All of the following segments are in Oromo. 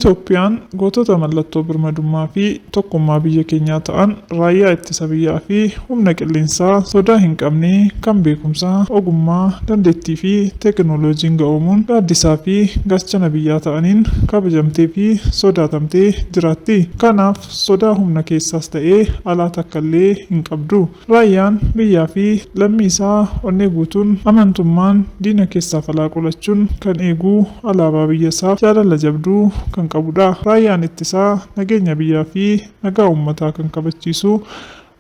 Itoophiyaan gootota mallattoo birmadummaa fi tokkummaa biyya keenyaa ta'an raayyaa ittisa biyyaa fi humna qilleensaa sodaa hin qabne kan beekumsaa, ogummaa, dandeettii fi teekinooloojiin ga'oomuun gaaddisaa fi gaachana biyyaa ta'aniin kabajamtee fi sodaatamtee jiraatti. Kanaaf sodaa humna keessaas ta'ee alaa takkaallee hin qabdu. Raayyaan biyyaa fi lammii isaa onnee guutuun amantummaan diina keessaa falaa qolachuun kan eegu alaabaa biyya isaaf jaalala jabduu kan qabudha. Raayyaan ittisaa nageenya biyyaa fi nagaa uummataa kan kabachiisu,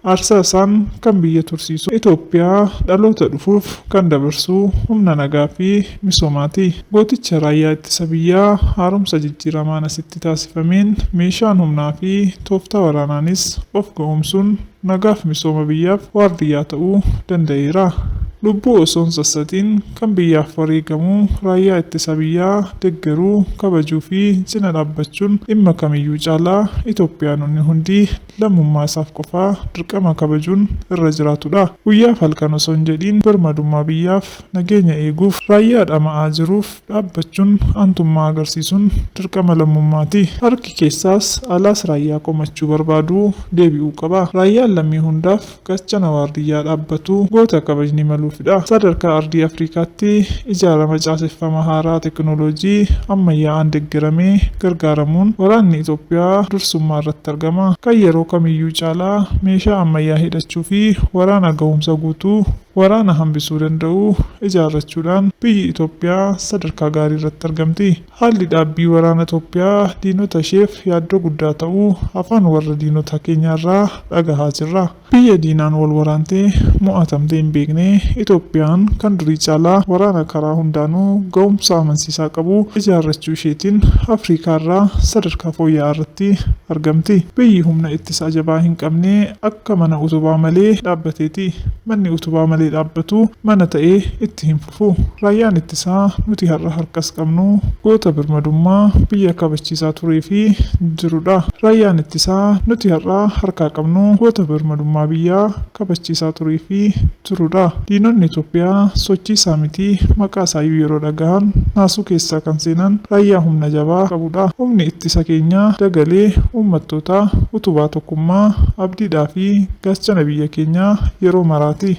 aarsaa isaan kan biyya tursiisu, Itoophiyaa dhaloota dhufuuf kan dabarsu humna nagaa fi misoomaati. Gooticha raayyaa ittisa biyyaa haaromsa jijjiiramaan asitti taasifameen meeshaan humnaa fi tooftaa waraanaanis of ga'oomsuun nagaaf misooma biyyaaf waardiyyaa ta'uu danda'eera. Lubbuu osoo hin sassatiin kan biyyaaf wareegamu raayyaa ittisa biyyaa deeggaruu, kabajuu fi cina dhaabbachuun dhimma kamiyyuu caalaa Itoophiyaanonni hundi lammummaa isaaf qofaa dirqama kabajuun irra jiraatudha. Guyyaaf halkan osoo hin jedhiin birmadummaa biyyaaf nageenya eeguuf raayyaa dhama'aa jiruuf dhaabbachuun aantummaa agarsiisuun dirqama lammummaati. Harki keessaas alaas raayyaa komachuu barbaadu deebi'uu qaba. Raayyaan lammii hundaaf gaachana waardiyyaa dhaabbatu goota kabajni malu. Sadarkaa ardii Afrikaatti ijaarama caaseffama haaraa teekinooloojii ammayyaa'aan deeggaramee gargaaramuun waraanni Itoophiyaa dursummaa irratti argama. Kan yeroo kamiyyuu caalaa meeshaa ammayyaa hidhachuu fi waraana ga'umsa guutuu waraana hambisuu danda'u ijaarrachuudhaan biyyi Itoophiyaa sadarkaa gaarii irratti argamti. Haalli dhaabbii waraana Itoophiyaa diinota isheef yaaddoo guddaa ta'uu afaan warra diinota keenyaarraa dhagahaa jirra. Biyya diinaan wal waraantee mo'atamtee hin beekne Itoophiyaan kan durii caalaa waraana karaa hundaanuu ga'umsa amansiisaa qabu ijaarrachuu isheetiin Afrikaarraa sadarkaa fooyya'aa irratti argamti. Biyyi humna ittisaa jabaa hin qabne akka mana utubaa malee dhaabbateeti. Manni utubaa malee dhaabbatu mana ta'ee itti hin fufu. Raayyaan ittisaa nuti har'a harkas qabnu goota birmadummaa biyya kabachiisaa turee fi jirudha. Raayyaan ittisaa nuti har'a harkaa qabnu goota birmadummaa biyyaa kabachiisaa turee fi jirudha. Diinonni Itoophiyaa sochii isaa miti maqaa isaayyuu yeroo dhagahan naasuu keessaa kan seenan raayyaa humna jabaa qabudha. Humni ittisa keenyaa dagalee uummattoota utubaa tokkummaa abdiidhaa fi gaachana biyya keenyaa yeroo maraati.